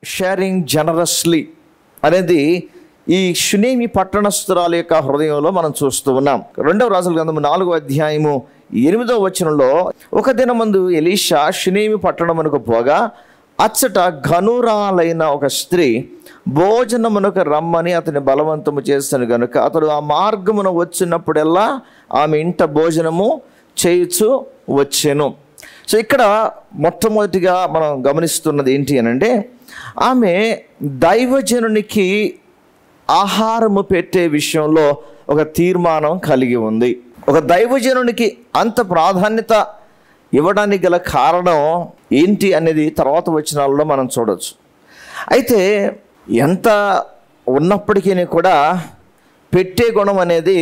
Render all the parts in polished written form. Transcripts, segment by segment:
Sharing generously అనేది ఈ షునేమి పట్టణస్థురాల యొక్క హృదయంలో మనం చూస్తూ ఉన్నాం. 2వ రాజుల గ్రంథము 4వ అధ్యాయము 8వ వచనంలో, ఒక దినమందు ఎలీషా షునేమి పట్టణమునకు పోగా అచ్చట ఘనురాలైన ఒక స్త్రీ భోజనమునకు రమ్మని అతని బలవంతము చేస్తాను గనుక అతడు ఆ మార్గమున వచ్చినప్పుడల్లా ఆమె ఇంట భోజనము చేయుచు వచ్చెను. సో ఇక్కడ మొట్టమొదటిగా మనం గమనిస్తున్నది ఏంటి అని అంటే, ఆమె దైవజనునికి ఆహారము పెట్టే విషయంలో ఒక తీర్మానం కలిగి ఉంది. ఒక దైవజనునికి అంత ప్రాధాన్యత ఇవ్వడానికి గల కారణం ఏంటి అనేది తర్వాత వచనాలలో మనం చూడవచ్చు. అయితే ఎంత ఉన్నప్పటికీ కూడా పెట్టే గుణం అనేది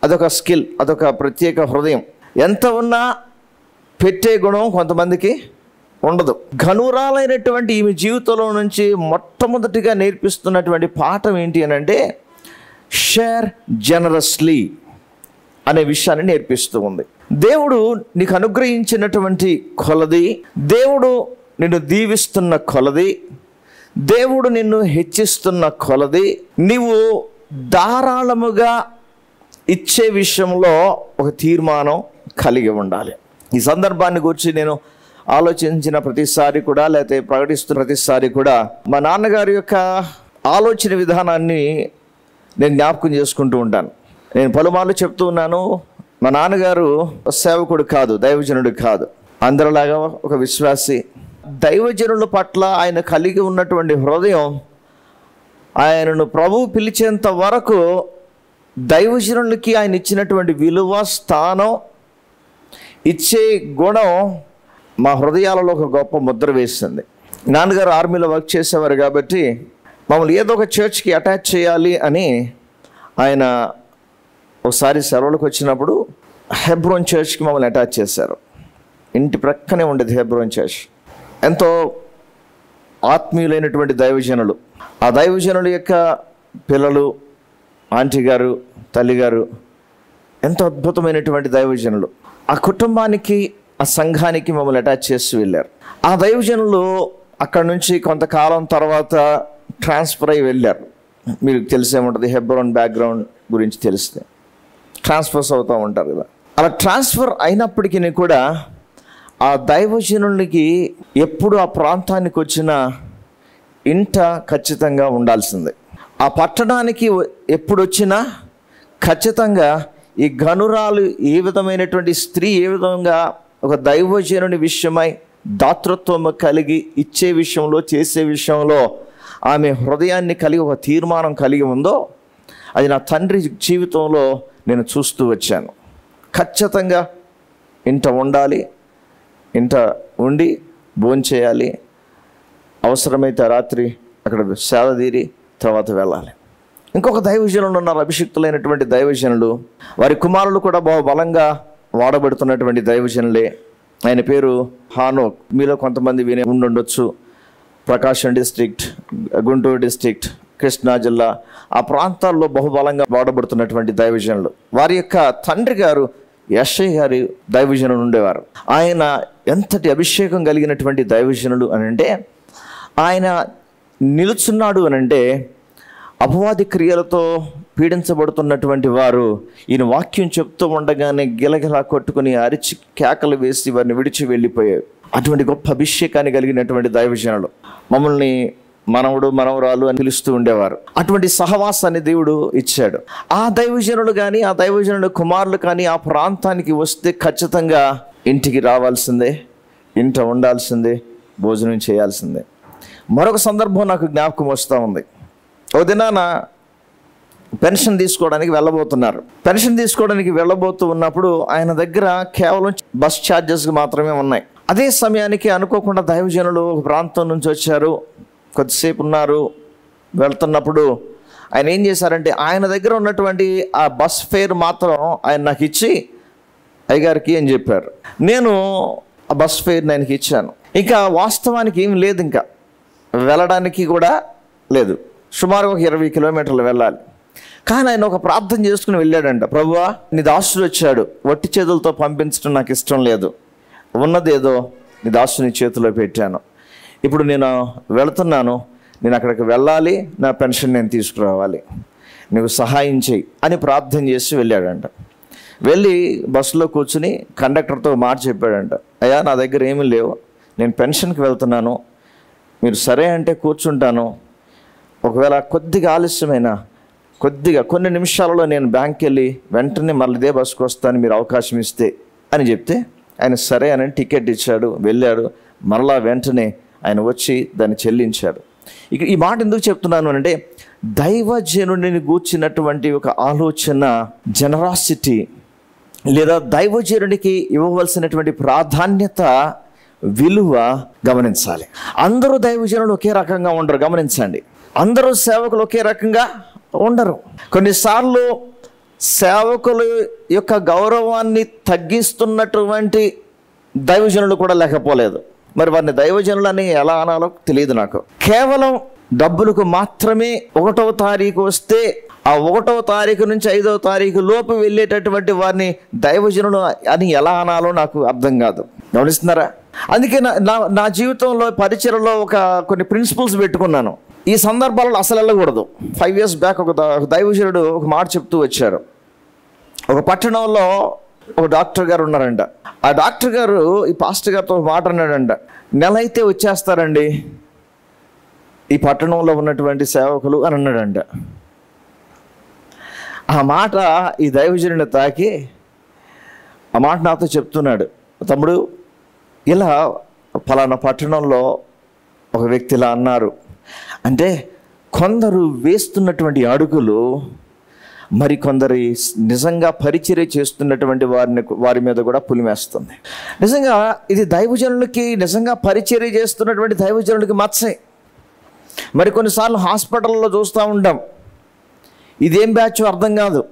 అదొక స్కిల్, అదొక ప్రత్యేక హృదయం. ఎంత ఉన్నా పెట్టే గుణం కొంతమందికి ఉండదు. ఘనురాలైనటువంటి ఈమె జీవితంలో నుంచి మొట్టమొదటిగా నేర్పిస్తున్నటువంటి పాఠం ఏంటి అని అంటే, షేర్ జనరస్లీ అనే విషయాన్ని నేర్పిస్తూ ఉంది. దేవుడు నీకు అనుగ్రహించినటువంటి కొలది, దేవుడు నిన్ను దీవిస్తున్న కొలది, దేవుడు నిన్ను హెచ్చిస్తున్న కొలది నీవు ధారాళముగా ఇచ్చే విషయంలో ఒక తీర్మానం కలిగి ఉండాలి. ఈ సందర్భాన్ని గురించి నేను ఆలోచించిన ప్రతిసారి కూడా, లేకపోతే ప్రకటిస్తున్న ప్రతిసారి కూడా మా నాన్నగారి యొక్క ఆలోచన విధానాన్ని నేను జ్ఞాపకం చేసుకుంటూ ఉంటాను. నేను పలుమార్లు చెప్తూ ఉన్నాను, మా నాన్నగారు సేవకుడు కాదు, దైవజనుడు కాదు, అందరిలాగా ఒక విశ్వాసి. దైవజనుల పట్ల ఆయన కలిగి ఉన్నటువంటి హృదయం, ఆయనను ప్రభువు పిలిచేంత వరకు దైవజనులకి ఆయన ఇచ్చినటువంటి విలువ, స్థానం, ఇచ్చే గుణం మా హృదయాలలో ఒక గొప్ప ముద్ర వేసింది. నాన్నగారు ఆర్మీలో వర్క్ చేసేవారు కాబట్టి మమ్మల్ని ఏదో ఒక చర్చ్కి అటాచ్ చేయాలి అని ఆయన ఒకసారి సెలవులకు వచ్చినప్పుడు హెబ్రోన్ చర్చ్కి మమ్మల్ని అటాచ్ చేశారు. ఇంటి ప్రక్కనే ఉండేది హెబ్రోన్ చర్చ్. ఎంతో ఆత్మీయులైనటువంటి దైవజనులు, ఆ దైవజనుల యొక్క పిల్లలు, ఆంటీ గారు, తల్లిగారు ఎంతో అద్భుతమైనటువంటి దైవజనులు. ఆ కుటుంబానికి, ఆ సంఘానికి మమ్మల్ని అటాచ్ చేసి వెళ్ళారు. ఆ దైవజనులు అక్కడి నుంచి కొంతకాలం తర్వాత ట్రాన్స్ఫర్ అయ్యి వెళ్ళారు. మీకు తెలిసే ఉంటుంది, హెబ్రోన్ బ్యాక్గ్రౌండ్ గురించి తెలిస్తే ట్రాన్స్ఫర్స్ అవుతూ ఉంటారు కదా. అలా ట్రాన్స్ఫర్ అయినప్పటికీ కూడా ఆ దైవజనునికి ఎప్పుడు ఆ ప్రాంతానికి వచ్చినా ఇంట ఖచ్చితంగా ఉండాల్సిందే. ఆ పట్టణానికి ఎప్పుడు వచ్చినా ఖచ్చితంగా ఈ ఘనురాలు ఏ విధమైనటువంటి స్త్రీ ఏ విధంగా ఒక దైవజనుని విషయమై దాతృత్వం కలిగి ఇచ్చే విషయంలో, చేసే విషయంలో ఆమె హృదయాన్ని కలిగి ఒక తీర్మానం కలిగి ఉందో, అది నా తండ్రి జీవితంలో నేను చూస్తూ వచ్చాను. ఖచ్చితంగా ఇంట ఉండాలి, ఇంట ఉండి భోంచేయాలి, అవసరమైతే రాత్రి అక్కడ సేద తీరి తర్వాత వెళ్ళాలి. ఇంకొక దైవజనులు ఉన్నారు, అభిషిక్తులైనటువంటి దైవజనులు. వారి కుమారులు కూడా బహు బలంగా వాడబడుతున్నటువంటి దైవజనులే. ఆయన పేరు హానోక్. మీలో కొంతమంది వినే ఉండుండొచ్చు. ప్రకాశం డిస్ట్రిక్ట్, గుంటూరు డిస్ట్రిక్ట్, కృష్ణా జిల్లా ఆ ప్రాంతాల్లో బహుబలంగా వాడబడుతున్నటువంటి దైవజనులు. వారి యొక్క తండ్రి గారు యెషయా గారి దైవజనులు ఉండేవారు. ఆయన ఎంతటి అభిషేకం కలిగినటువంటి దైవజనులు అని అంటే, ఆయన నిలుచున్నాడు అని అంటే అపవాది క్రియలతో పీడించబడుతున్నటువంటి వారు ఈయన వాక్యం చెప్తూ ఉండగానే గిలగిలా కొట్టుకుని అరిచి కేకలు వేసి వారిని విడిచి వెళ్ళిపోయారు. అటువంటి గొప్ప అభిషేకాన్ని కలిగినటువంటి దైవజనులు. మమ్మల్ని మనవడు, మనవరాలు అని పిలుస్తూ ఉండేవారు. అటువంటి సహవాసాన్ని దేవుడు ఇచ్చాడు. ఆ దైవజనులు కానీ, ఆ దైవజనుల కుమారులు కానీ ఆ ప్రాంతానికి వస్తే ఖచ్చితంగా ఇంటికి రావాల్సిందే, ఇంట ఉండాల్సిందే, భోజనం చేయాల్సిందే. మరొక సందర్భం నాకు జ్ఞాపకం వస్తూ ఉంది. ఓ దినాన పెన్షన్ తీసుకోవడానికి వెళ్ళబోతున్నారు. పెన్షన్ తీసుకోవడానికి వెళ్ళబోతూ ఉన్నప్పుడు ఆయన దగ్గర కేవలం బస్ ఛార్జెస్ మాత్రమే ఉన్నాయి. అదే సమయానికి అనుకోకుండా దైవజనులు ఒక ప్రాంతం నుంచి వచ్చారు, కొద్దిసేపు ఉన్నారు. వెళ్తున్నప్పుడు ఆయన ఏం చేశారంటే, ఆయన దగ్గర ఉన్నటువంటి ఆ బస్ ఫేర్ మాత్రం ఆయన నాకు ఇచ్చి అయ్యగారికి అని చెప్పారు. నేను ఆ బస్ ఫేర్ని ఆయనకి ఇచ్చాను. ఇంకా వాస్తవానికి ఏం లేదు, ఇంకా వెళ్ళడానికి కూడా లేదు. సుమారు ఒక 20 కిలోమీటర్లు వెళ్ళాలి. కానీ ఆయన ఒక ప్రార్థన చేసుకుని వెళ్ళాడంట. ప్రభువా, నీ దాసుడు వచ్చాడు, వట్టి చేతులతో పంపించడం నాకు ఇష్టం లేదు, ఉన్నదేదో నీ దాసుని చేతిలో పెట్టాను. ఇప్పుడు నేను వెళుతున్నాను, నేను అక్కడికి వెళ్ళాలి, నా పెన్షన్ నేను తీసుకురావాలి, నువ్వు సహాయం చేయి అని ప్రార్థన చేసి వెళ్ళాడంట. వెళ్ళి బస్సులో కూర్చుని కండక్టర్తో మాట చెప్పాడంట, అయ్యా నా దగ్గర ఏమీ లేవు, నేను పెన్షన్కి వెళ్తున్నాను, మీరు సరే అంటే కూర్చుంటాను, ఒకవేళ కొద్దిగా ఆలస్యమైనా కొన్ని నిమిషాలలో నేను బ్యాంక్కి వెళ్ళి వెంటనే మళ్ళీ ఇదే బస్సుకు వస్తాను, మీరు అవకాశం ఇస్తే అని చెప్తే ఆయన సరే అని టికెట్ ఇచ్చాడు, వెళ్ళాడు. మరలా వెంటనే ఆయన వచ్చి దాన్ని చెల్లించాడు. ఇక ఈ మాట ఎందుకు చెప్తున్నాను అంటే, దైవజనుడిని గూర్చినటువంటి ఒక ఆలోచన, జనరాసిటీ, లేదా దైవజనుడికి ఇవ్వవలసినటువంటి ప్రాధాన్యత, విలువ గమనించాలి. అందరూ దైవజనులు ఒకే రకంగా ఉండరు, గమనించండి. అందరూ సేవకులు ఒకే రకంగా ఉండరు. కొన్నిసార్లు సేవకుల యొక్క గౌరవాన్ని తగ్గిస్తున్నటువంటి దైవజనులు కూడా లేకపోలేదు. మరి వారిని దైవజనులు అని ఎలా అనాలో తెలియదు నాకు. కేవలం డబ్బులకు మాత్రమే 1వ తారీఖు వస్తే ఆ 1వ తారీఖు నుంచి 5వ తారీఖు లోపు వెళ్ళేటటువంటి వారిని దైవజనులు అని ఎలా అనాలో నాకు అర్థం కాదు. గమనిస్తున్నారా? అందుకే నా జీవితంలో పరిచయలో కొన్ని ప్రిన్సిపల్స్ పెట్టుకున్నాను. ఈ సందర్భాలలో అసలు వెళ్ళకూడదు. 5 years బ్యాక్ ఒక దైవజనుడు ఒక మాట చెప్తూ వచ్చారు. ఒక పట్టణంలో ఒక డాక్టర్ గారు ఉన్నారంట. ఆ డాక్టర్ గారు ఈ పాస్టర్ గారితో ఒక మాట అన్నాడంట, నెల అయితే వచ్చేస్తారండి ఈ పట్టణంలో ఉన్నటువంటి సేవకులు అని అన్నాడంట. ఆ మాట ఈ దైవజనుడిని తాకి ఆ మాట నాతో చెప్తున్నాడు, తమ్ముడు ఇలా ఫలానా పట్టణంలో ఒక వ్యక్తి ఇలా అన్నారు అంటే, కొందరు వేస్తున్నటువంటి అడుగులు మరికొందరి నిజంగా పరిచర్య చేస్తున్నటువంటి వారి మీద కూడా పులిమేస్తుంది. నిజంగా ఇది దైవజనులకి, నిజంగా పరిచర్య చేస్తున్నటువంటి దైవజనులకి మచ్చే. మరి కొన్నిసార్లు హాస్పిటల్లో చూస్తూ ఉంటాం, ఇదేం బ్యాచ్ అర్థం కాదు.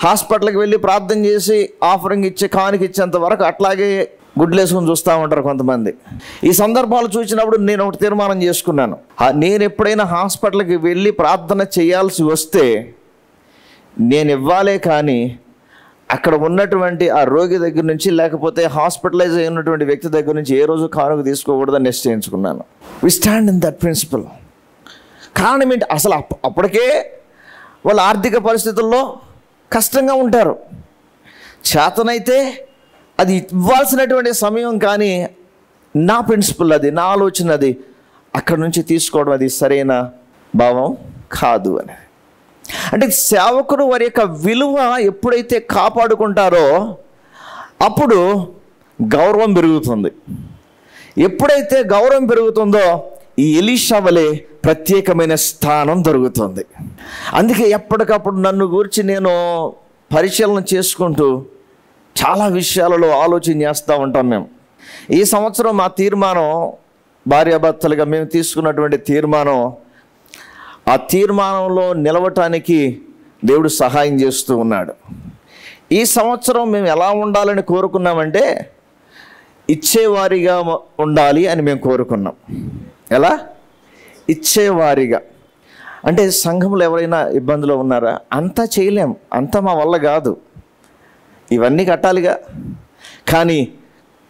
హాస్పిటల్కి వెళ్ళి ప్రార్థన చేసి ఆఫరింగ్ ఇచ్చి కానుక ఇచ్చేంత వరకు అట్లాగే గుడ్లు వేసుకొని చూస్తూ ఉంటారు కొంతమంది. ఈ సందర్భాలు చూసినప్పుడు నేను ఒకటి తీర్మానం చేసుకున్నాను, నేను ఎప్పుడైనా హాస్పిటల్కి వెళ్ళి ప్రార్థన చేయాల్సి వస్తే నేను ఇవ్వాలే కానీ అక్కడ ఉన్నటువంటి ఆ రోగి దగ్గర నుంచి, లేకపోతే హాస్పిటలైజ్ అయినటువంటి వ్యక్తి దగ్గర నుంచి ఏ రోజు కానుక తీసుకోకూడదని నిశ్చయించుకున్నాను. We stand in that principle. కారణం ఏంటి? అసలు అప్పటికే వాళ్ళ ఆర్థిక పరిస్థితుల్లో కష్టంగా ఉంటారు. చేతనైతే అది ఇవ్వాల్సినటువంటి సమయం, కానీ నా ప్రిన్సిపల్ అది, నా ఆలోచన అది, అక్కడ నుంచి తీసుకోవడం అది సరైన భావం కాదు అని. అంటే సేవకుడు వారి యొక్క విలువ ఎప్పుడైతే కాపాడుకుంటారో అప్పుడు గౌరవం పెరుగుతుంది. ఎప్పుడైతే గౌరవం పెరుగుతుందో ఈ ఎలీషా వలె ప్రత్యేకమైన స్థానం దొరుకుతుంది. అందుకే ఎప్పటికప్పుడు నన్ను గురించి నేను పరిశీలన చేసుకుంటూ చాలా విషయాలలో ఆలోచన చేస్తూ ఉంటాం. మేము ఈ సంవత్సరం మా తీర్మానం, భార్యాభర్తలుగా మేము తీసుకున్నటువంటి తీర్మానం, ఆ తీర్మానంలో నిలవటానికి దేవుడు సహాయం చేస్తూ ఉన్నాడు. ఈ సంవత్సరం మేము ఎలా ఉండాలని కోరుకున్నామంటే, ఇచ్చేవారిగా ఉండాలి అని మేము కోరుకున్నాం. ఎలా? ఇచ్చేవారిగా. అంటే సంఘంలో ఎవరైనా ఇబ్బందులు ఉన్నారా? అంతా చేయలేం, అంతా మా వల్ల కాదు, ఇవన్నీ కట్టాలిగా, కానీ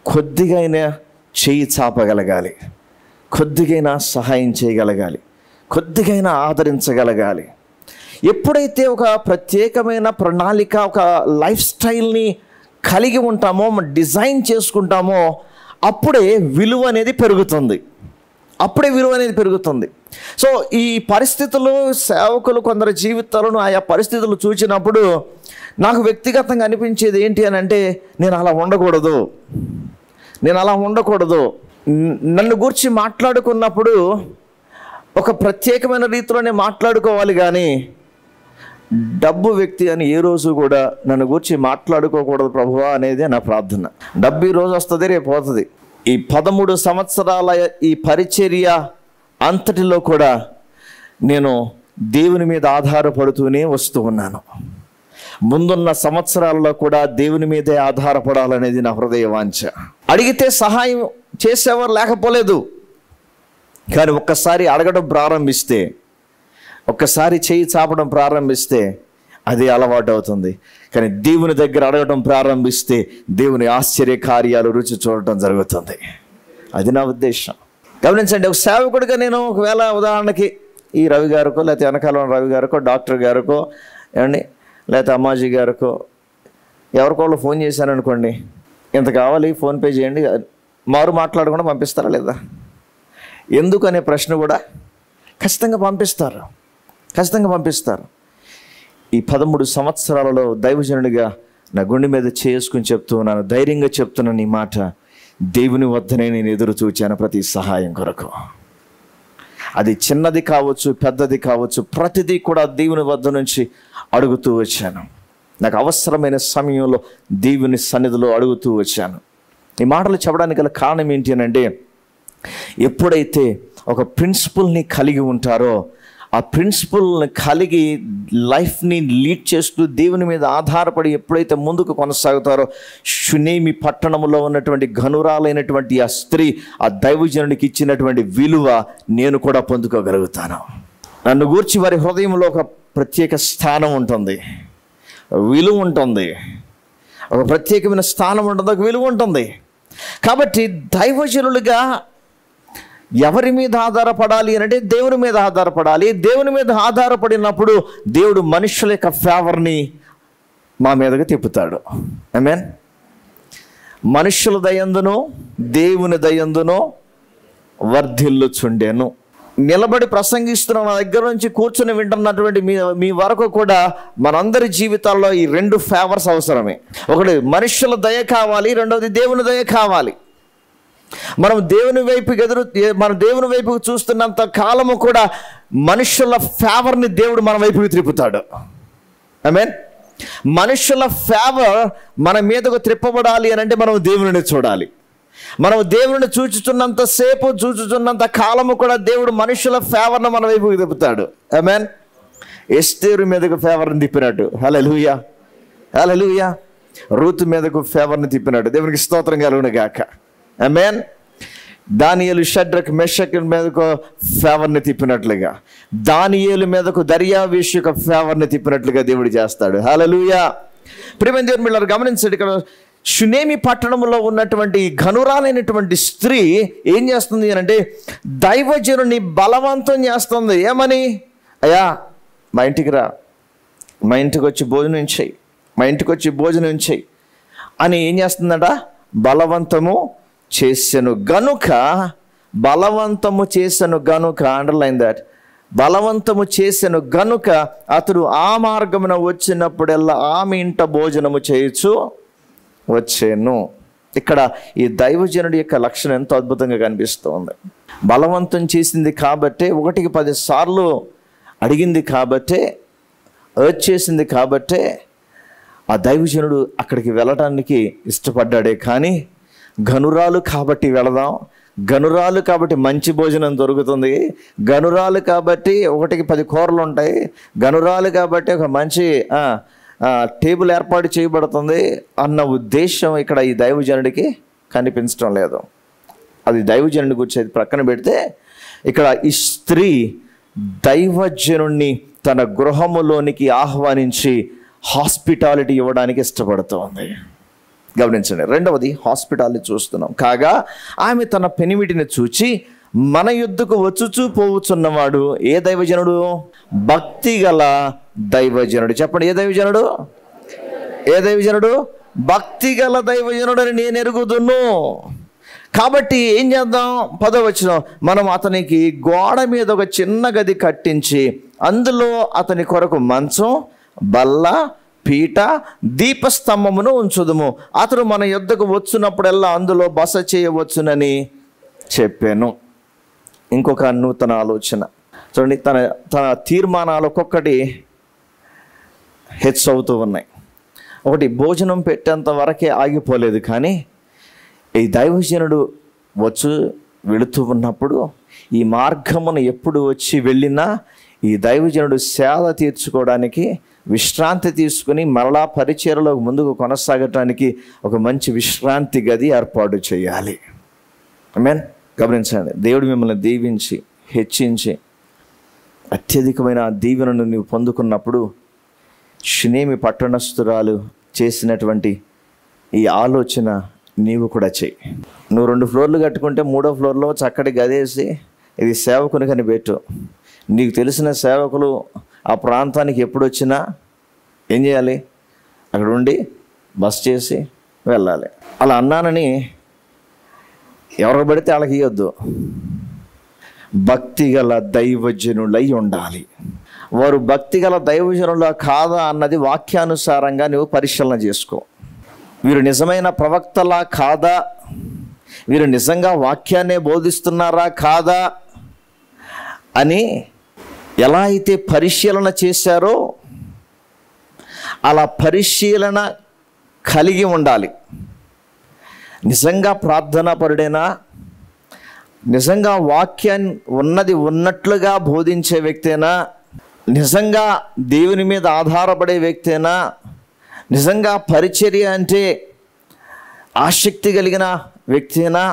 కొద్దిగైనా చేయి చాపగలగాలి, కొద్దిగైనా సహాయం చేయగలగాలి, కొద్దిగైనా ఆదరించగలగాలి. ఎప్పుడైతే ఒక ప్రత్యేకమైన ప్రణాళిక, ఒక లైఫ్ స్టైల్ని కలిగి ఉంటామో, డిజైన్ చేసుకుంటామో, అప్పుడే విలువ అనేది పెరుగుతుంది. సో ఈ పరిస్థితులు, సేవకులు కొందరు జీవితాలను ఆయా పరిస్థితులు చూసినప్పుడు నాకు వ్యక్తిగతంగా అనిపించేది ఏంటి అని అంటే, నేను అలా ఉండకూడదు. నన్ను గూర్చి మాట్లాడుకున్నప్పుడు ఒక ప్రత్యేకమైన రీతిలోనే మాట్లాడుకోవాలి, కానీ డబ్బు వ్యక్తి అని ఏ రోజు కూడా నన్ను గూర్చి మాట్లాడుకోకూడదు ప్రభువా అనేది నా ప్రార్థన. డబ్బు ఈ రోజు వస్తుంది, రేపు పోతుంది. ఈ 13 సంవత్సరాల ఈ పరిచర్య అంతటిలో కూడా నేను దేవుని మీద ఆధారపడుతూనే వస్తూ ఉన్నాను. ముందున్న సంవత్సరాల్లో కూడా దేవుని మీదే ఆధారపడాలనేది నా హృదయ వాంఛ. అడిగితే సహాయం చేసేవారు లేకపోలేదు, కానీ ఒక్కసారి అడగడం ప్రారంభిస్తే, ఒక్కసారి చేయి చాపడం ప్రారంభిస్తే అది అలవాటు అవుతుంది. కానీ దేవుని దగ్గర అడగడం ప్రారంభిస్తే దేవుని ఆశ్చర్య కార్యాలు రుచి చూడటం జరుగుతుంది. అది నా ఉద్దేశం. గమనించండి, ఒక సేవకుడిగా నేను ఒకవేళ ఉదాహరణకి ఈ రవి గారికో, లేకపోతే వెనకాల రవి గారికో, డాక్టర్ గారికో, ఏమండి, లేకపోతే అమ్మాజీ గారికో ఎవరికోళ్ళు ఫోన్ చేశాను అనుకోండి, ఇంత కావాలి ఫోన్పే చేయండి, మారు మాట్లాడకుండా పంపిస్తారా లేదా? ఎందుకనే ప్రశ్న కూడా ఖచ్చితంగా పంపిస్తారు, ఖచ్చితంగా పంపిస్తారు. ఈ 13 సంవత్సరాలలో దైవజనుడిగా నా గుండె మీద చేసుకుని చెప్తున్నాను, ధైర్యంగా చెప్తున్నాను ఈ మాట. దేవుని వద్దనే నేను ఎదురు చూచాను ప్రతి సహాయం కొరకు. అది చిన్నది కావచ్చు, పెద్దది కావచ్చు, ప్రతిదీ కూడా దేవుని వద్ద నుంచి అడుగుతూ వచ్చాను. నాకు అవసరమైన సమయంలో దేవుని సన్నిధిలో అడుగుతూ వచ్చాను. ఈ మాటలు చెప్పడానికి గల కారణం ఏంటి అని అంటే, ఎప్పుడైతే ఒక ప్రిన్సిపల్ని కలిగి ఉంటారో, ఆ ప్రిన్సిపల్ని కలిగి లైఫ్ని లీడ్ చేస్తూ దేవుని మీద ఆధారపడి ఎప్పుడైతే ముందుకు కొనసాగుతారో, షునేమి పట్టణంలో ఉన్నటువంటి ఘనురాలైనటువంటి ఆ స్త్రీ ఆ దైవజనుడికి ఇచ్చినటువంటి విలువ నేను కూడా పొందుకోగలుగుతాను. నన్ను గూర్చి వారి హృదయంలో ఒక ప్రత్యేక స్థానం ఉంటుంది, విలువ ఉంటుంది, ఒక ప్రత్యేకమైన స్థానం ఉంటుంది, ఒక విలువ ఉంటుంది. కాబట్టి దైవజనులుగా ఎవరి మీద ఆధారపడాలి అంటే దేవుని మీద ఆధారపడాలి. దేవుని మీద ఆధారపడినప్పుడు దేవుడు మనుషుల యొక్క ఫేవర్ని మా మీదగా తిప్పుతాడు. ఆమేన్. మనుషుల దయందును దేవుని దయందును వర్ధిల్లుచుండెను. నిలబడి ప్రసంగిస్తున్న నా దగ్గర నుంచి కూర్చొని వింటున్నటువంటి మీ వరకు కూడా మనందరి జీవితాల్లో ఈ 2 ఫేవర్స్ అవసరమే. ఒకటి మనుషుల దయ కావాలి, రెండవది దేవుని దయ కావాలి. మనం దేవుని వైపుకు చూస్తున్నంత కాలము కూడా మనుషుల ఫేవర్ని దేవుడు మన వైపుకి త్రిప్పుతాడు. ఆమేన్. మనుషుల ఫేవర్ మన మీదకు త్రిప్పబడాలి అని అంటే మనం దేవుని చూడాలి. మనం దేవుని చూచుతున్నంత కాలము కూడా దేవుడు మనుషుల ఫేవర్ను మన వైపుకి తిప్పుతాడు. ఆమేన్. ఎస్తేరు మీదకు ఫేవర్ని తిప్పినట్టు, హల్లెలూయా, హల్లెలూయా. రూతు మీదకు ఫేవర్ని తిప్పినట్టు దేవునికి స్తోత్రం కలుగును గాక. ఆమేన్. దానియేలు షడ్రక్ మెషక్ మీదకు ఫేవర్ని తిప్పినట్లుగా, దానియేలు మీదకు దర్యావేషు యొక్క ఫేవర్ని తిప్పినట్లుగా దేవుడు చేస్తాడు. హల్లెలూయా. ప్రియమైన దేవుని బిడ్డలారా, గమనించండి, ఇక్కడ షునేమి పట్టణంలో ఉన్నటువంటి ఘనురాలైనటువంటి స్త్రీ ఏం చేస్తుంది అని అంటే దైవజనుని బలవంతం చేస్తుంది. ఏమని? అయ్యా మా ఇంటికి రా, మా ఇంటికి వచ్చి భోజనం చేయి, మా ఇంటికి వచ్చి భోజనం చేయి అని ఏం చేస్తుందట? బలవంతము చేసెను గనుక, బలవంతము చేసెను గనుక, అండర్లైన్ దట్, బలవంతము చేసెను గనుక అతడు ఆ మార్గమున వచ్చినప్పుడల్లా ఆమె ఇంట భోజనము చేయొచ్చు వచ్చాను. ఇక్కడ ఈ దైవజనుడి యొక్క లక్షణం ఎంతో అద్భుతంగా కనిపిస్తుంది. బలవంతం చేసింది కాబట్టే, 1కి 10 సార్లు అడిగింది కాబట్టే, చేసింది కాబట్టే ఆ దైవజనుడు అక్కడికి వెళ్ళటానికి ఇష్టపడ్డాడే. కానీ ఘనురాలు కాబట్టి వెళదాం, గనురాలు కాబట్టి మంచి భోజనం దొరుకుతుంది, గనురాలు కాబట్టి 1కి 10 కూరలు ఉంటాయి, గనురాలు కాబట్టి ఒక మంచి టేబుల్ ఏర్పాటు చేయబడుతుంది అన్న ఉద్దేశం ఇక్కడ ఈ దైవజనుడికి కనిపించడం లేదు. అది దైవజనుడి గురించి ప్రక్కన పెడితే, ఇక్కడ ఈ స్త్రీ దైవజనుడిని తన గృహములోనికి ఆహ్వానించి హాస్పిటాలిటీ ఇవ్వడానికి ఇష్టపడుతోంది. గమనించండి. రెండవది హాస్పిటాలిటీ చూస్తున్నాం. కాగా ఆమె తన పెనిమిటిని చూచి మన యుద్ధకు వచ్చుచూ పోవుచున్నవాడు ఏ దైవజనుడు? భక్తి గల దైవజనుడు. చెప్పండి, ఏ దైవజనుడు? ఏ దైవజనుడు? భక్తి గల దైవజనుడు అని నేను ఎరుగుదును. కాబట్టి ఏం చేద్దాం? 10వ వచనం, మనం అతనికి గోడ మీద ఒక చిన్న గది కట్టించి అందులో అతని కొరకు మంచం, బల్ల, పీట, దీపస్తంభమును ఉంచుదుము. అతడు మన యొద్దకు వచ్చినప్పుడల్లా అందులో బస చేయవచ్చునని చెప్పాను. ఇంకొక నూతన ఆలోచన చూడండి. తన తీర్మానాలు ఒక్కొక్కటి హెచ్చవుతూ ఉన్నాయి. ఒకటి, భోజనం పెట్టేంత వరకే ఆగిపోలేదు. కానీ ఈ దైవజనుడు వెళుతూ ఉన్నప్పుడు, ఈ మార్గమును ఎప్పుడు వచ్చి వెళ్ళినా ఈ దైవజనుడు సేద తీర్చుకోవడానికి, విశ్రాంతి తీసుకుని మరలా పరిచర్యలో ముందుకు కొనసాగటానికి ఒక మంచి విశ్రాంతి గది ఏర్పాటు చేయాలి. ఆమేన్. గమనించండి, దేవుడు మిమ్మల్ని దీవించి హెచ్చించి అత్యధికమైన దీవెనను నీవు పొందుకున్నప్పుడు షునేమి పట్టణస్థురాలు చేసినటువంటి ఈ ఆలోచన నీవు కూడా చేయి. నువ్వు 2 ఫ్లోర్లు కట్టుకుంటే 3వ ఫ్లోర్లో చక్కటి గదేసి ఇది సేవకుని కని పెట్టు. నీకు తెలిసిన సేవకులు ఆ ప్రాంతానికి ఎప్పుడు వచ్చినా ఏం చేయాలి? అక్కడ ఉండి బస్ చేసి వెళ్ళాలి. అలా అన్నానని ఎవరికి పడితే వాళ్ళకి ఇవ్వద్దు. భక్తిగల దైవజనులై ఉండాలి. వారు భక్తిగల దైవజనులా కాదా అన్నది వాక్యానుసారంగా నువ్వు పరిశీలన చేసుకో. వీరు నిజమైన ప్రవక్తలా కాదా, వీరు నిజంగా వాక్యాన్నే బోధిస్తున్నారా కాదా అని ఎలా అయితే పరిశీలన చేశారో అలా పరిశీలన కలిగి ఉండాలి. నిజంగా ప్రార్థనాపరుడేనా, నిజంగా వాక్యాన్ని ఉన్నది ఉన్నట్లుగా బోధించే వ్యక్తేనా, నిజంగా దేవుని మీద ఆధారపడే వ్యక్తేనా, నిజంగా పరిచర్య అంటే ఆసక్తి కలిగిన వ్యక్తేనా,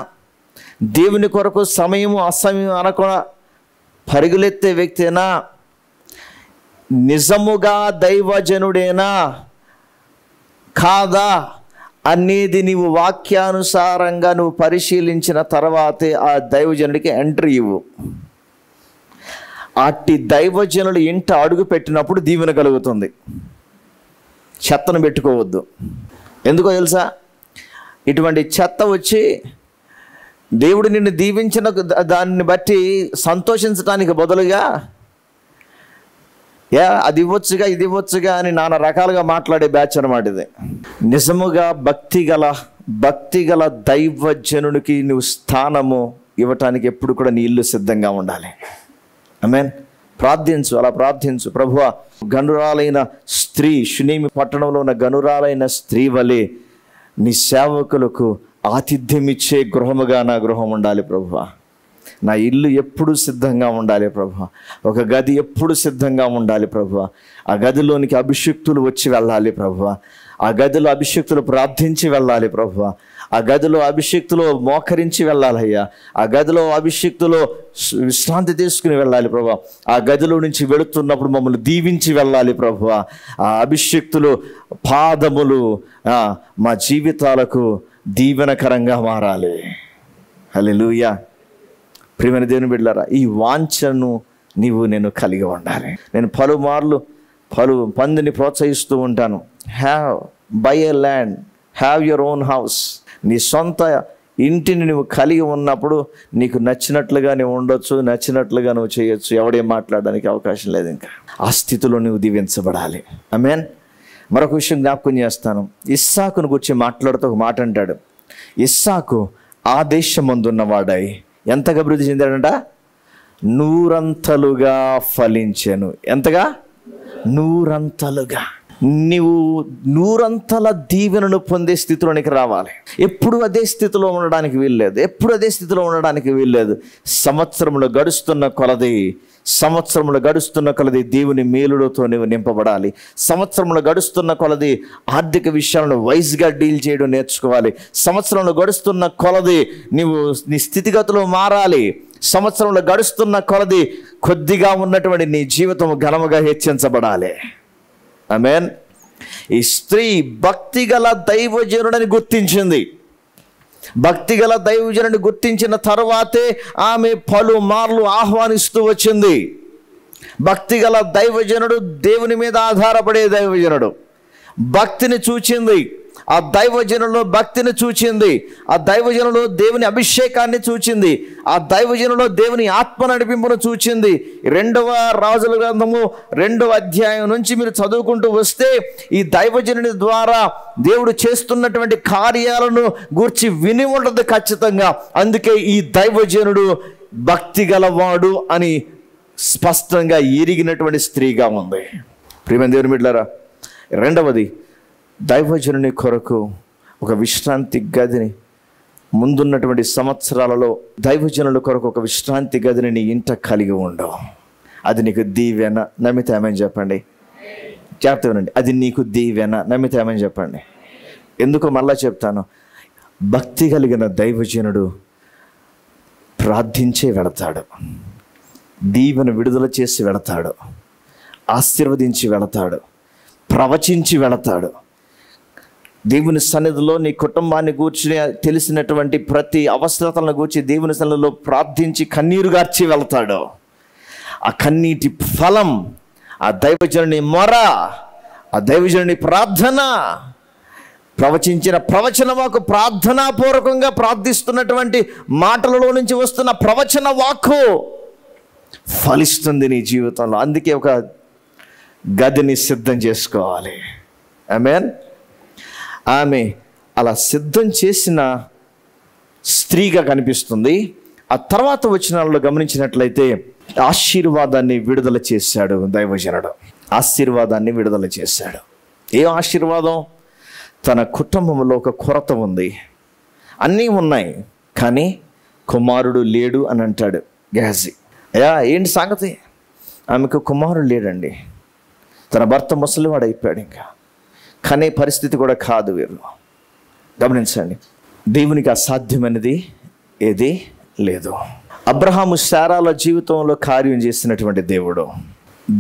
దేవుని కొరకు సమయము అసమయం అనకుండా పరుగులెత్తే వ్యక్తేనా, నిజముగా దైవజనుడేనా కాదా అనేది నీవు వాక్యానుసారంగా నువ్వు పరిశీలించిన తర్వాతే ఆ దైవజనుడికి ఎంట్రీ ఇవ్వు. అట్టి దైవజనుడు ఇంట అడుగు పెట్టినప్పుడు దీవెన కలుగుతుంది. చెత్తను పెట్టుకోవద్దు. ఎందుకో తెలుసా? ఇటువంటి చెత్త వచ్చి దేవుడు నిన్ను దీవించిన దాన్ని బట్టి సంతోషించడానికి బదులుగా అది ఇవ్వచ్చుగా ఇది ఇవ్వచ్చుగా అని నానా రకాలుగా మాట్లాడే బ్యాచ్ అన్నమాట ఇది. నిజముగా భక్తిగల దైవజనునికి నువ్వు స్థానము ఇవ్వటానికి ఎప్పుడు కూడా నీ ఇల్లు సిద్ధంగా ఉండాలి. ఆమేన్. ప్రార్థించు, అలా ప్రార్థించు. ప్రభువా, గనురాలైన స్త్రీ, షునేమి పట్టణంలో ఉన్న గనురాలైన స్త్రీ వలె నీ సేవకులకు ఆతిథ్యం ఇచ్చే గృహముగా నా గృహం ఉండాలి ప్రభువా. నా ఇల్లు ఎప్పుడు సిద్ధంగా ఉండాలి ప్రభువా. ఒక గది ఎప్పుడు సిద్ధంగా ఉండాలి ప్రభువా. ఆ గదిలోనికి అభిషిక్తులు వచ్చి వెళ్ళాలి ప్రభువా. ఆ గదిలో అభిషిక్తులు ప్రార్థించి వెళ్ళాలి ప్రభువా. ఆ గదిలో అభిషిక్తులు మోకరించి వెళ్ళాలయ్యా. ఆ గదిలో అభిషిక్తులు విశ్రాంతి తీసుకుని వెళ్ళాలి ప్రభువా. ఆ గదిలో నుంచి వెళుతున్నప్పుడు మమ్మల్ని దీవించి వెళ్ళాలి ప్రభువా. ఆ అభిషిక్తులు పాదములు మా జీవితాలకు దీవెనకరంగా మారాలి. హల్లెలూయా. ప్రియమైన దేవుని బిడ్డలారా, ఈ వాంఛను నేను కలిగి ఉండాలి. నేను పలుమార్లు పందిని ప్రోత్సహిస్తూ ఉంటాను. By A land, have your own house. నీ సొంత ఇంటిని నువ్వు కలిగి ఉన్నప్పుడు నీకు నచ్చినట్లుగా నువ్వు ఉండొచ్చు, నచ్చినట్లుగా నువ్వు చేయొచ్చు. ఎవడేం మాట్లాడడానికి అవకాశం లేదు. ఇంకా ఆ స్థితిలో నువ్వు దీవించబడాలి. ఆమేన్. మరొక విషయం జ్ఞాపకం చేస్తాను. ఇస్సాకును గురించి మాట్లాడుతూ ఒక మాట అంటాడు. ఇస్సాకు ఆ దేశమందున్నవాడై ఎంతగా అభివృద్ధి చెందాడంట? 100 ఫలించెను. ఎంతగా? 100. నీవు 100 దీవెనను పొందే స్థితిలోనికి రావాలి. ఎప్పుడు అదే స్థితిలో ఉండడానికి వీల్లేదు. సంవత్సరములు గడుస్తున్న కొలది దేవుని మేలులతో నువ్వు నింపబడాలి. సంవత్సరంలో గడుస్తున్న కొలది ఆర్థిక విషయాలను వైజ్గా డీల్ చేయడం నేర్చుకోవాలి. సంవత్సరంలో గడుస్తున్న కొలది నీ స్థితిగతులు మారాలి. సంవత్సరంలో గడుస్తున్న కొలది కొద్దిగా ఉన్నటువంటి నీ జీవితం ఘనముగా హెచ్చించబడాలి. ఆమేన్. ఈ స్త్రీ భక్తిగల దైవజనుడని గుర్తించింది. భక్తిగల దైవజనుడిని గుర్తించిన తర్వాతే ఆమె పలుమార్లు ఆహ్వానిస్తూ వచ్చింది. భక్తిగల దైవజనుడు దేవుని మీద ఆధారపడే దైవజనుడు. భక్తిని చూచింది. ఆ దైవజనులో భక్తిని చూచింది. ఆ దైవజనులో దేవుని అభిషేకాన్ని చూచింది. ఆ దైవజనులో దేవుని ఆత్మ నడిపింపును చూచింది. 2వ రాజుల గ్రంథము 2వ అధ్యాయం నుంచి మీరు చదువుకుంటూ వస్తే ఈ దైవజనుని ద్వారా దేవుడు చేస్తున్నటువంటి కార్యాలను గూర్చి విని ఉండదు ఖచ్చితంగా. అందుకే ఈ దైవజనుడు భక్తి గలవాడు అని స్పష్టంగా ఎరిగినటువంటి స్త్రీగా ఉంది. ప్రియమైన దేవుని బిడ్డలారా, 2వది, దైవజనుని కొరకు ఒక విశ్రాంతి గదిని ముందున్నటువంటి సంవత్సరాలలో దైవజనుల కొరకు ఒక విశ్రాంతి గదిని నీ ఇంట కలిగి ఉండవు. అది నీకు దీవెన. నమ్మితే ఆమేన్ చెప్పండి. చెప్తానండి, అది నీకు దీవెన. నమ్మితే ఆమేన్ చెప్పండి. ఎందుకో మళ్ళా చెప్తాను. భక్తి కలిగిన దైవజనుడు ప్రార్థించే వెళతాడు, దీవెన విడుదల చేసి వెళతాడు, ఆశీర్వదించి వెళతాడు, ప్రవచించి వెళతాడు. దేవుని సన్నిధిలో నీ కుటుంబాన్ని గూర్చి తెలిసినటువంటి ప్రతి అవసరతలను గూర్చి దేవుని సన్నిధిలో ప్రార్థించి కన్నీరు గార్చి వెళ్తాడు. ఆ కన్నీటి ఫలం ఆ దైవజనుని మొర, ఆ దైవజనుని ప్రార్థన, ప్రవచించిన ప్రవచన వాక్కు, ప్రార్థనాపూర్వకంగా ప్రార్థిస్తున్నటువంటి మాటలలో నుంచి వస్తున్న ప్రవచన వాక్కు ఫలిస్తుంది నీ జీవితంలో. అందుకే ఒక గదిని సిద్ధం చేసుకోవాలి. ఆమేన్. ఆమె అలా సిద్ధం చేసిన స్త్రీగా కనిపిస్తుంది. ఆ తర్వాత వచనాల్లో గమనించినట్లయితే ఆశీర్వాదాన్ని విడుదల చేశాడు దైవజనుడు. ఆశీర్వాదాన్ని విడుదల చేశాడు. ఏ ఆశీర్వాదం? తన కుటుంబంలో ఒక కొరత ఉంది, అన్నీ ఉన్నాయి, కానీ కుమారుడు లేడు అని అంటాడు గేహజీ. ఏంటి సంగతి? ఆమెకు కుమారుడు లేడండి. తన భర్త ముసలివాడు అయిపోయాడు, ఇంకా కనే పరిస్థితి కూడా కాదు. వీరు గమనించండి, దేవునికి అసాధ్యమైనది ఏది లేదు. అబ్రహాము శారాల జీవితంలో కార్యం చేసినటువంటి దేవుడు.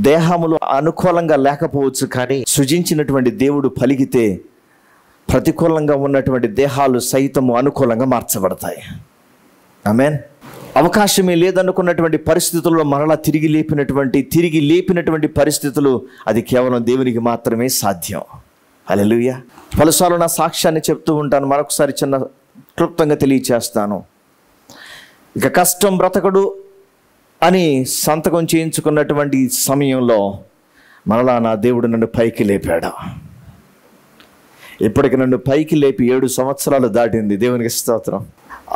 దేహములు అనుకూలంగా లేకపోవచ్చు, కానీ సృజించినటువంటి దేవుడు పలికితే ప్రతికూలంగా ఉన్నటువంటి దేహాలు సైతము అనుకూలంగా మార్చబడతాయి. ఆమేన్. అవకాశమే లేదనుకున్నటువంటి పరిస్థితుల్లో మరలా తిరిగి లేపినటువంటి పరిస్థితులు, అది కేవలం దేవునికి మాత్రమే సాధ్యం. హల్లెలూయా. పలుసార్లు నా సాక్ష్యాన్ని చెప్తూ ఉంటాను, మరొకసారి చిన్న క్లుప్తంగా తెలియచేస్తాను. ఇక కష్టం బ్రతకడు అని సంతకం చేయించుకున్నటువంటి సమయంలో మరలా నా దేవుడు నన్ను పైకి లేపాడు. ఇప్పటికి నన్ను పైకి లేపి 7 సంవత్సరాలు దాటింది. దేవునికి స్తోత్రం.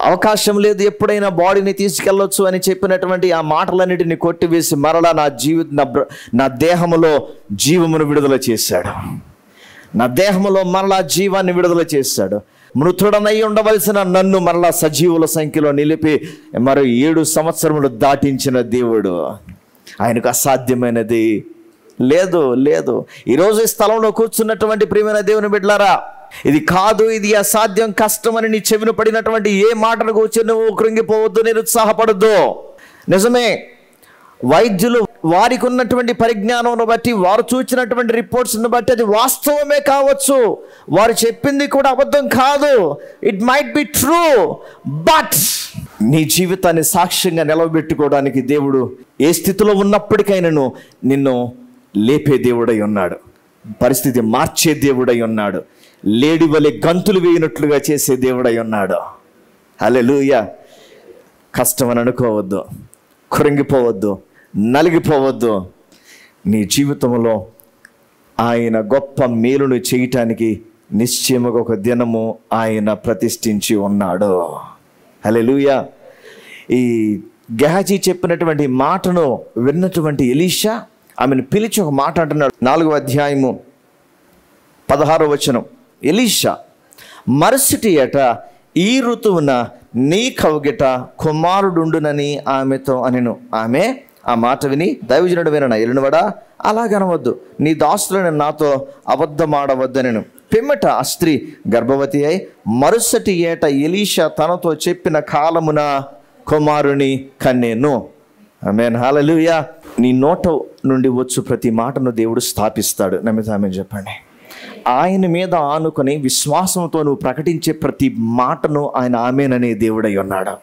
అవకాశం లేదు, ఎప్పుడైనా బాడీని తీసుకెళ్ళొచ్చు అని చెప్పినటువంటి ఆ మాటలన్నిటిని కొట్టివేసి మరలా నా దేహములో జీవమును విడుదల చేశాడు. నా దేహములో మరలా జీవాన్ని విడుదల చేశాడు. మృతుడనై ఉండవలసిన నన్ను మరలా సజీవుల సంఖ్యలో నిలిపి మరో 7 సంవత్సరములు దాటించిన దేవుడు. ఆయనకు అసాధ్యమైనది లేదు. ఈరోజు ఈ స్థలంలో కూర్చున్నటువంటి ప్రియమైన దేవుని బిడ్డలారా, ఇది కాదు, ఇది అసాధ్యం, కష్టం అని నీ చెవిన పడినటువంటి ఏ మాటను కూర్చొని నువ్వు కృంగిపోవద్దు, నిరుత్సాహపడద్దు. నిజమే, వైద్యులు వారికి ఉన్నటువంటి పరిజ్ఞానం బట్టి, వారు చూచినటువంటి రిపోర్ట్స్ని బట్టి అది వాస్తవమే కావచ్చు, వారు చెప్పింది కూడా అబద్ధం కాదు. It might be true, but నీ జీవితాన్ని సాక్ష్యంగా నిలవబెట్టుకోవడానికి దేవుడు ఏ స్థితిలో ఉన్నప్పటికైనాను నిన్ను లేపే దేవుడై ఉన్నాడు, పరిస్థితి మార్చే దేవుడై ఉన్నాడు, లేడి వలె గంతులు వేయినట్లుగా చేసే దేవుడై ఉన్నాడు. హల్లెలూయా. కష్టం అని అనుకోవద్దు, కృంగిపోవద్దు, నలిగిపోవద్దు. నీ జీవితంలో ఆయన గొప్ప మేలును చేయటానికి నిశ్చయముగా ఒక దినము ఆయన ప్రతిష్ఠించి ఉన్నాడు. హల్లెలూయా. ఈ గేహజీ చెప్పినటువంటి మాటను విన్నటువంటి ఎలీషా ఆమెను పిలిచి ఒక మాట అంటున్నాడు. 4వ అధ్యాయము 16వ వచనం. ఎలీషా, మరుసటి ఏట ఈ ఋతువున నీ కౌగిట కుమారుడుండునని ఆమెతో అనెను. ఆమె ఆ మాట విని, దైవజనుడు వినన ఎలినవడా, అలాగనవద్దు, నీ దాసులను నాతో అబద్ధమాడవద్దనెను. పిమ్మట ఆ స్త్రీ గర్భవతి అయి మరుసటి ఏట ఎలీషా తనతో చెప్పిన కాలమున కుమారుని కన్నెను. ఆమేన్. హల్లెలూయా. నీ నోట నుండి వచ్చు ప్రతి మాటను దేవుడు స్థాపిస్తాడు. నమ్మితామని చెప్పండి. ఆయన మీద ఆనుకొని విశ్వాసంతో నువ్వు ప్రకటించే ప్రతి మాటను ఆయన ఆమేననే దేవుడై ఉన్నాడు.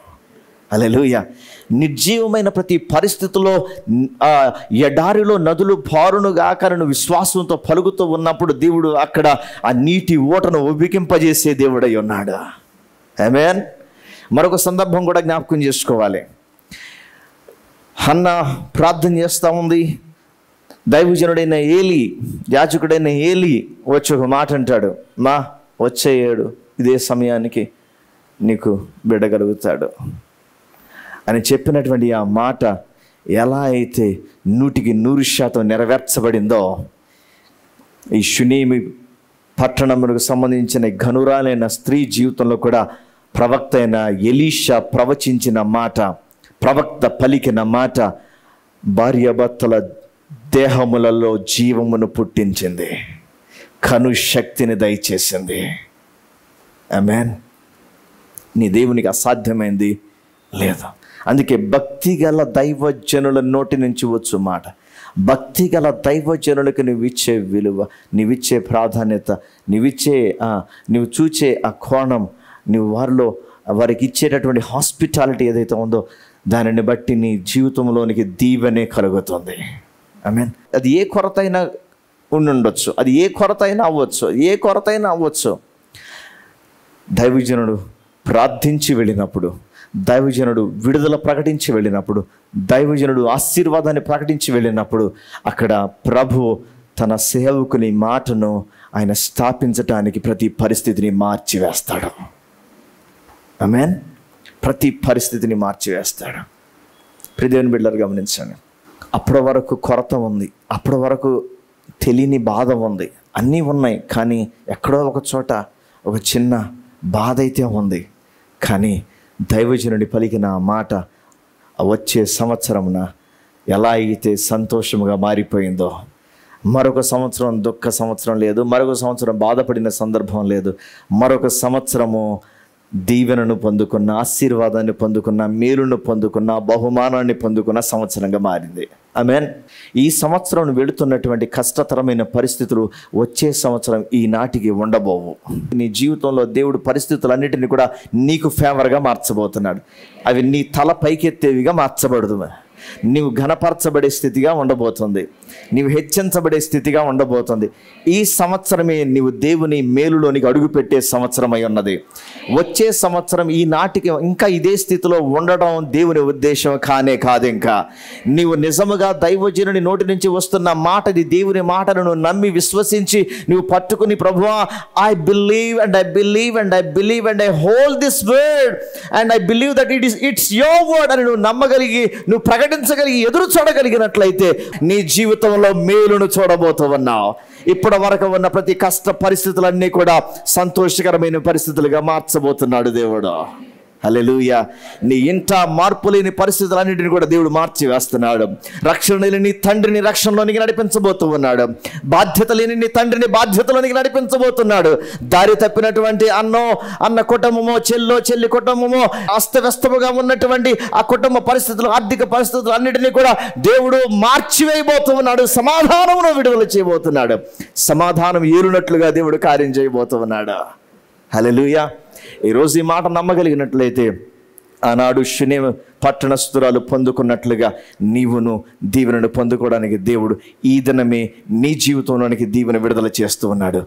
హల్లెలూయా. నిర్జీవమైన ప్రతి పరిస్థితుల్లో ఎడారిలో నదులు పారునుగాక నువ్వు విశ్వాసంతో పలుకుతూ ఉన్నప్పుడు దేవుడు అక్కడ ఆ నీటి ఓటను ఉబ్బికింపజేసే దేవుడై ఉన్నాడు. ఆమేన్. మరొక సందర్భం కూడా జ్ఞాపకం చేసుకోవాలి. హన్నా ప్రార్థన చేస్తూ ఉంది. దైవజనుడైన ఏలి, యాజకుడైన ఏలి వచ్చి ఒక మాట అంటాడు, మా వచ్చే ఏడు ఇదే సమయానికి నీకు బిడ్డ కలుగుతాడు అని చెప్పినటువంటి ఆ మాట ఎలా అయితే 100% నెరవేర్చబడిందో, ఈ షునేమి పట్టణములకు సంబంధించిన ఘనురాలైన స్త్రీ జీవితంలో కూడా ప్రవక్త అయిన ఎలీషా ప్రవచించిన మాట, ప్రవక్త పలికిన మాట భార్యాభర్తల దేహములలో జీవమును పుట్టించింది, కను శక్తిని దయచేసింది. ఆమేన్. నీ దేవునికి అసాధ్యమైంది లేదు. అందుకే భక్తి గల దైవజనుల నోటి నుంచి వచ్చు మాట, భక్తి గల దైవజనులకు నువ్విచ్చే విలువ, నువ్విచ్చే ప్రాధాన్యత, నువ్వు చూచే ఆ కోణం, నువ్వు వారికి ఇచ్చేటటువంటి హాస్పిటాలిటీ ఏదైతే ఉందో దానిని బట్టి నీ జీవితంలోనికి దీవెనే కలుగుతుంది. ఆమేన్. అది ఏ కొరత అయినా ఉండొచ్చు, అది ఏ కొరత అయినా అవ్వచ్చు. దైవజనుడు ప్రార్థించి వెళ్ళినప్పుడు, దైవజనుడు విడుదల ప్రకటించి వెళ్ళినప్పుడు, దైవజనుడు ఆశీర్వాదాన్ని ప్రకటించి వెళ్ళినప్పుడు అక్కడ ప్రభువు తన సేవకుని మాటను ఆయన స్థాపించటానికి ప్రతి పరిస్థితిని మార్చివేస్తాడు. ఆమేన్. ప్రతి పరిస్థితిని మార్చివేస్తాడు. ప్రియదేవుని బిడ్డలారా గమనించండి. అప్పటి వరకు కొరత ఉంది, అప్పటి వరకు తెలియని బాధ ఉంది, అన్నీ ఉన్నాయి. కానీ ఎక్కడో ఒక చోట ఒక చిన్న బాధ అయితే ఉంది. కానీ దైవజనుడి పలికిన ఆ మాట వచ్చే సంవత్సరమున ఎలా అయితే సంతోషముగా మారిపోయిందో, మరొక సంవత్సరం దుఃఖ సంవత్సరం లేదు, మరొక సంవత్సరం బాధపడిన సందర్భం లేదు. మరొక సంవత్సరము దీవెనను పొందుకున్న, ఆశీర్వాదాన్ని పొందుకున్న, మేలును పొందుకున్న, బహుమానాన్ని పొందుకున్న సంవత్సరంగా మారింది. ఆమేన్. ఈ సంవత్సరం వెళుతున్నటువంటి కష్టతరమైన పరిస్థితులు వచ్చే సంవత్సరం ఈనాటికి ఉండబోవు. నీ జీవితంలో దేవుడు పరిస్థితులన్నిటిని కూడా నీకు ఫేవర్గా మార్చబోతున్నాడు. అవి నీ తల పైకెత్తేవిగా మార్చబడదు. నీవు ఘనపరచబడే స్థితిగా ఉండబోతుంది, నీవు హెచ్చించబడే స్థితిగా ఉండబోతుంది. ఈ సంవత్సరమే నీవు దేవుని మేలులోనికి అడుగుపెట్టే సంవత్సరమై ఉన్నది. వచ్చే సంవత్సరం ఈనాటికి ఇంకా ఇదే స్థితిలో ఉండడం దేవుని ఉద్దేశం కాదు. ఇంకా నీవు నిజముగా దైవజనుని నోటి నుంచి వస్తున్న మాట, ఇది దేవుని మాటను నమ్మి విశ్వసించి నువ్వు పట్టుకుని, ప్రభువా I believe and I believe and I believe and I hold this word and I believe that it's your word అని నువ్వు నమ్మగలిగి, నువ్వు ప్రకటించగలిగి, ఎదురు చూడగలిగినట్లయితే నీ జీవితంలో మేలును చూడబోతున్నావు. ఇప్పటి వరకు ఉన్న ప్రతి కష్ట పరిస్థితులన్నీ కూడా సంతోషకరమైన పరిస్థితులుగా మార్చబోతున్నాడు దేవుడు. హల్లెలూయా. నీ ఇంట మార్పు లేని పరిస్థితులన్నింటినీ కూడా దేవుడు మార్చి వేస్తున్నాడు. రక్షణ లేని నీ తండ్రిని రక్షణలోనికి నడిపించబోతూ ఉన్నాడు. బాధ్యత లేని నీ తండ్రిని బాధ్యతలోనికి నడిపించబోతున్నాడు. దారి తప్పినటువంటి అన్న కుటుంబమో, చెల్లి కుటుంబమో, అస్తవ్యస్తముగా ఉన్నటువంటి ఆ కుటుంబ పరిస్థితులు, ఆర్థిక పరిస్థితులు అన్నిటినీ కూడా దేవుడు మార్చివేయబోతూ ఉన్నాడు. సమాధానమును విడుదల చేయబోతున్నాడు. సమాధానం ఏలునట్లుగా దేవుడు కార్యం చేయబోతూ ఉన్నాడు. హల్లెలూయా. ఈరోజు ఈ మాట నమ్మగలిగినట్లయితే ఆనాడు షునేము పట్టణస్థురాలు పొందుకున్నట్లుగా నీవును దీవెనను పొందుకోవడానికి దేవుడు ఈ దినమే నీ జీవితంలోనికి దీవెన విడుదల చేస్తూ ఉన్నాడు.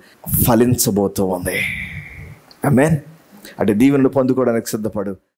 ఫలించబోతూ ఉంది. ఆమేన్. అంటే దీవెనను పొందుకోవడానికి సిద్ధపడు.